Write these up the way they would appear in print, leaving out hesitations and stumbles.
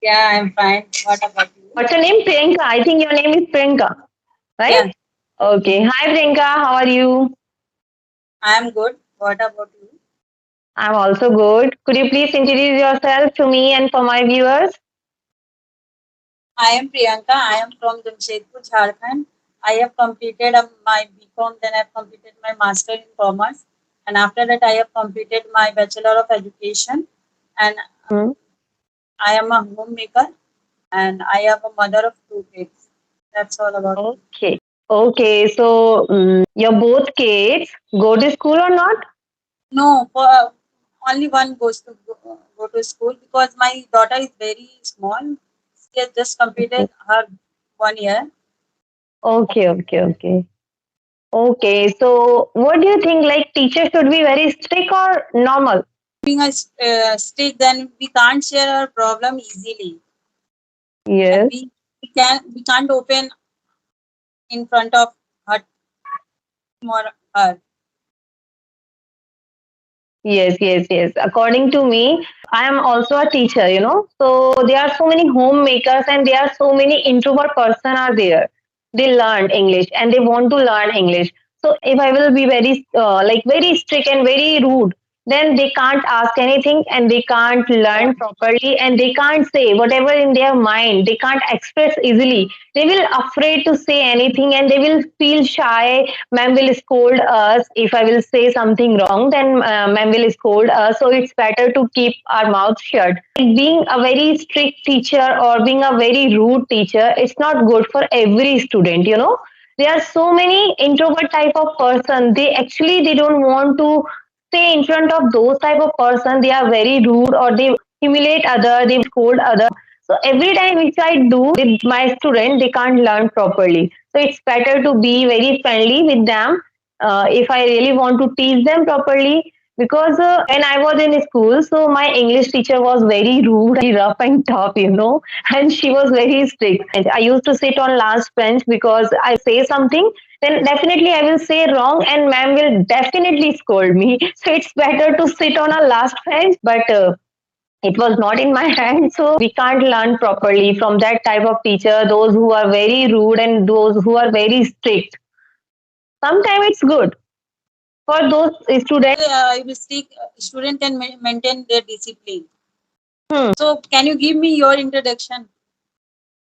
Yeah, I'm fine. What about you? What's your name? Priyanka. I think your name is Priyanka, Yeah, right? Okay. Hi, Priyanka. How are you? I'm good. What about you? I'm also good. Could you please introduce yourself to me and for my viewers? I am Priyanka. I am from Jamshedpur, Jharkhand. I have completed my BCom, then I have completed my Master in Commerce, and after that I have completed my Bachelor of Education. And Hmm. I am a homemaker, and I have a mother of two kids. That's all about me. Okay. Okay. So, your both kids go to school or not? No, for only one goes to go to school because my daughter is very small. She has just Okay. completed her 1 year. Okay. Okay. Okay. Okay. So, what do you think? Like, teachers should be very strict or normal? Being a strict, then we can't share our problem easily, and Yes. we can't open in front of her or her. Yes, yes, yes. According to me, I am also a teacher, So there are so many homemakers and there are so many introvert person are there. They learn English and they want to learn English. So if I will be very like very strict and very rude, then they can't ask anything and they can't Yeah. learn properly and they can't say whatever in their mind. They can't express easily. They will afraid to say anything and they will feel shy. Ma'am will scold us if I will say something wrong, then ma'am will scold us. So it's better to keep our mouth shut. Being a very strict teacher or being a very rude teacher, it's not good for every student. There are so many introvert type of person. They don't want to stay in front of those type of person. They are very rude or they humiliate other. They scold other. So every time which I do with my student, they can't learn properly. So it's better to be very friendly with them if I really want to teach them properly. Because when I was in school, so my English teacher was very rude, very rough and tough, and she was very strict. I used to sit on last bench because I say something, then definitely I will say wrong, and ma'am will definitely scold me. So it's better to sit on a last bench, but it was not in my hand, so we can't learn properly from that type of teacher, those who are very rude and those who are very strict. Sometimes it's good for those students. Student can maintain their discipline. Hmm. So, can you give me your introduction?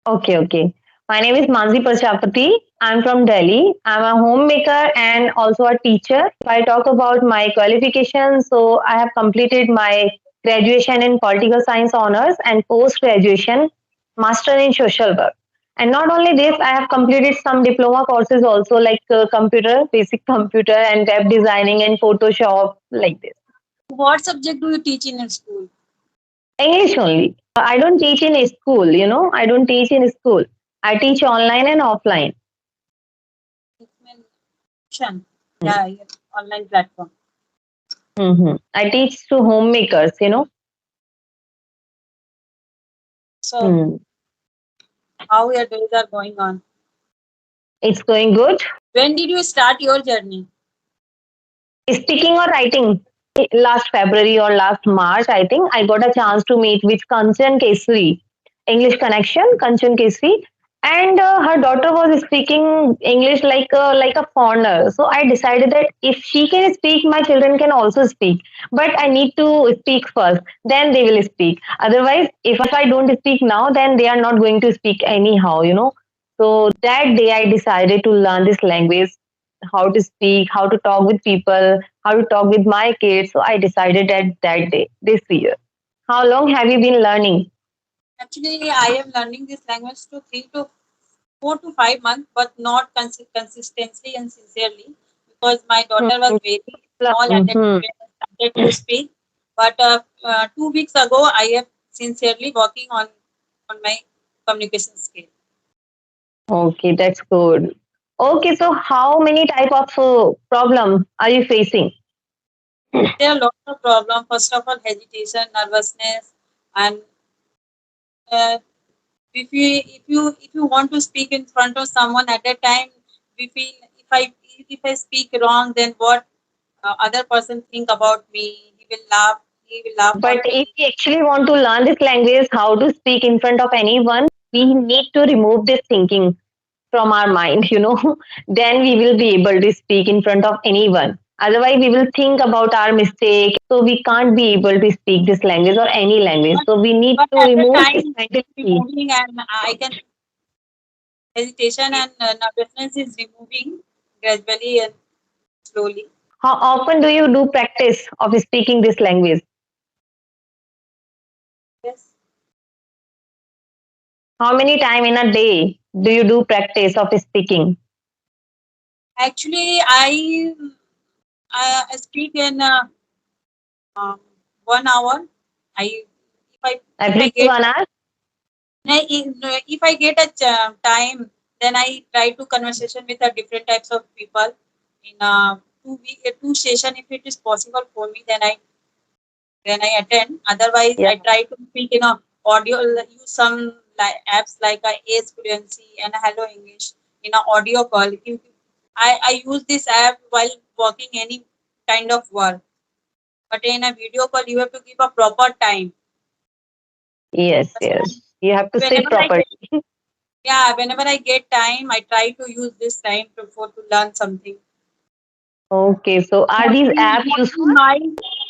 Okay, okay. My name is Mansi Prajapati. I'm from Delhi. I'm a homemaker and also a teacher. If I talk about my qualifications, so I have completed my graduation in political science honors and post graduation master in social work. And not only this, I have completed some diploma courses also, like computer, basic computer and web designing and Photoshop, like this. What subject do you teach in your school? English only. I don't teach in school. I don't teach in school. I teach online and offline. Tuition. Yeah, online platform. Mm-hmm. I teach to homemakers. So, Mm. how your days are going on? It's going good. When did you start your journey? Speaking or writing, last February or last March, I think I got a chance to meet with Kanchan Kesri, English connection, Kanchan Kesri, and her daughter was speaking English like a foreigner. So I decided that if she can speak, my children can also speak. But I need to speak first, then they will speak. Otherwise, if I don't speak now, then they are not going to speak anyhow. So that day I decided to learn this language, how to speak, how to talk with people, how to talk with my kids. So I decided at that day, this year. How long have you been learning? Actually, I am learning this language to 3 to 4 to 5 months, but not consistently and sincerely because my daughter was very small at that Mm-hmm. time when I started to speak. But 2 weeks ago, I am sincerely working on my communication skill. Okay, that's good. Okay, so how many type of problem are you facing? There are lots of problems. First of all, hesitation, nervousness, and uh, if you want to speak in front of someone at a time, we feel if I speak wrong, then what other person think about me? He will laugh. he will laugh But on if me. we actually want to learn this language, how to speak in front of anyone, we need to remove this thinking from our mind, then we will be able to speak in front of anyone. Otherwise, we will think about our mistake. So we can't be able to speak this language or any language. But So we need but to at the remove this time mentality. removing, and I can hesitation and nervousness is removing gradually and slowly. How often do you do practice of speaking this language? Yes. How many time in a day do you do practice of speaking? Actually, I speak in um, 1 hour. I if I Every get 1 hour? if I get a time, then I try to conversation with a different types of people in two session. If it is possible for me, then I attend. Otherwise, Yeah. I try to speak in a audio. Use some apps like Ace Fluency and Hello English in a audio call. I use this app while working any kind of work. But in a video call, you have to give a proper time. Yes, And yes. You have to sit whenever I properly. get yeah, whenever I get time, I try to use this time to learn something. Okay, so are these apps Mostly useful? my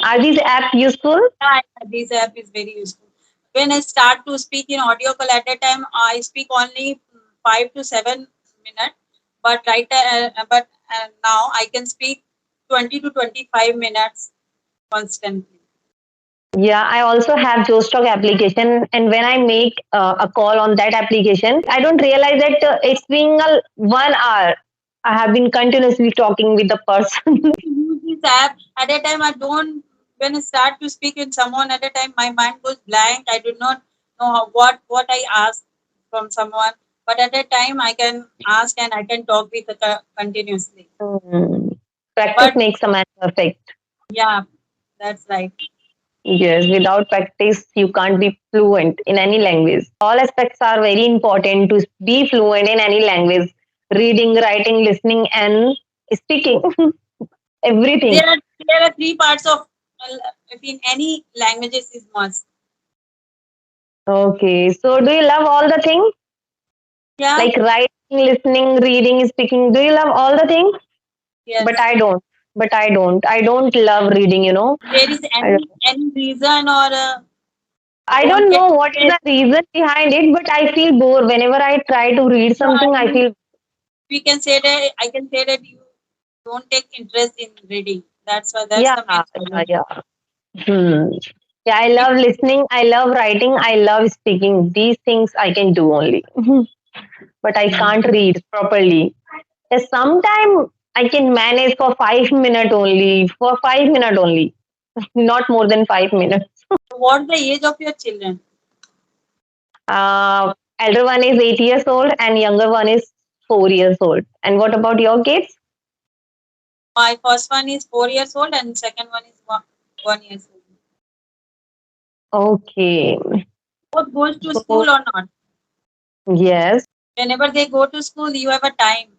Are these apps useful? yeah, this app is very useful. When I start to speak in audio call at a time, I speak only 5 to 7 minutes. But now I can speak 20 to 25 minutes constantly. Yeah, I also have Joestock application, and when I make a call on that application, I don't realize that it's been a 1 hour. I have been continuously talking with the person. Use this app at a time. I don't. When I start to speak with someone at a time, my mind goes blank. I do not know what I ask from someone. But at a time, I can ask and I can talk with continuously. Hmm. Practice But makes a man perfect. yeah, that's right. Yes, without practice, you can't be fluent in any language. All aspects are very important to be fluent in any language: reading, writing, listening, and speaking. Everything. There are three parts of in any languages is must. Okay, so do you love all the things Yeah. like writing, listening, reading, speaking? Do you love all the things? But Yes. I don't. But I don't. I don't love reading. There is I don't, any reason or you I don't don't get know what is interest. the reason behind it, but I feel bored whenever I try to read So something. I feel we can say that I can say that you don't take interest in reading. That's yeah, the main yeah, problem. yeah. Hmm. Yeah, I love listening. I love writing. I love speaking. These things I can do only, but I can't read properly. Sometimes I can manage for 5 minutes only. For 5 minutes only, not more than 5 minutes. So what's the age of your children? Elder one is 8 years old, and younger one is 4 years old. And what about your kids? My first one is 4 years old and second one is 1 year old. Okay. Both goes to So school or not? yes. Whenever they go to school, you have a time.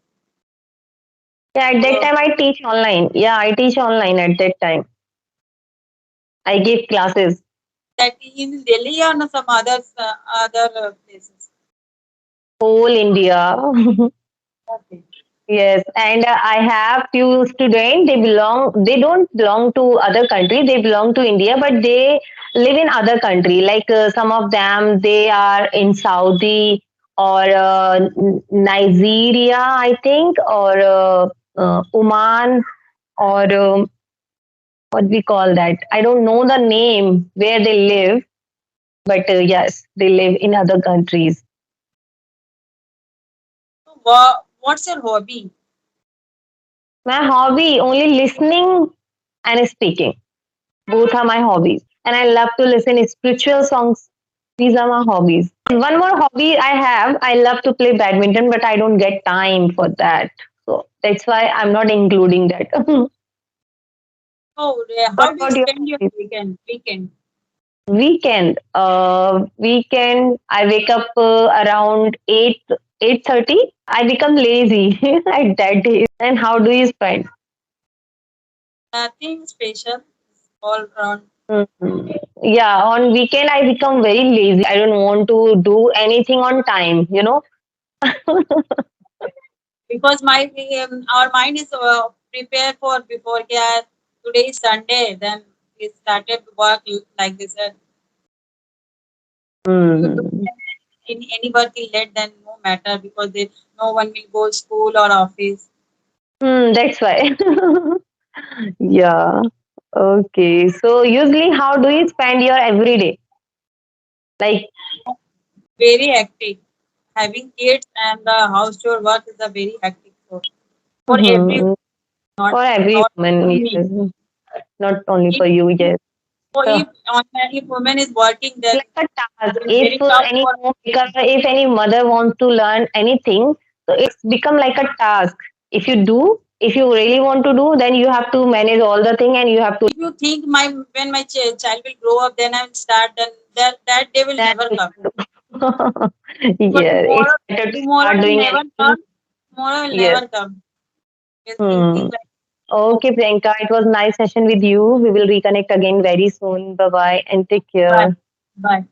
Yeah, at that So time I teach online. Yeah, I teach online at that time. I give classes that in Delhi or no some other places. whole India. Okay. Yes, and I have few students. They don't belong to other country. They belong to India, but they live in other country. Like some of them, they are in Saudi or Nigeria, I think, or Oman, or what we call that. I don't know the name where they live, but yes, they live in other countries. So what's your hobby? My hobby only listening and speaking. Both are my hobbies. And I love to listen to spiritual songs. These are my hobbies. And one more hobby I have, I love to play badminton, but I don't get time for that. So that's why I'm not including that. Oh, What how do you about your spend your hobbies? weekend? Weekend. Weekend. I wake up around 8:30. I become lazy at that day. And how do you spend? Nothing special. All around. Mhm. Yeah, on weekend I become very lazy. I don't want to do anything on time, you know. because my our mind is prepared for before yeah, today is Sunday, then we started work like this. If you do Hmm. any work is late, then no matter because no one will go school or office. That's why. Yeah. Okay. So usually how do you spend your everyday? Like, Very hectic. Having kids and the house chore work is a very hectic for everyone, hmm, not for every not woman, only me. yes. Not only If for you, yes. so So, if woman is working, then like a task. it is If very tough any for homemaker, if any mother wants to learn anything, so it's become like a task. If you do, if you really want to do, then you have to manage all the thing and you have to if you think my when my child will grow up, then I will start, then that day will then never you come. have to. Because Yeah, it's better to tomorrow start will doing never anything. come. Tomorrow will Yes. never come. Just thinking Hmm. like Okay, Priyanka, it was nice session with you. We will reconnect again very soon. Bye bye and take bye, care. bye.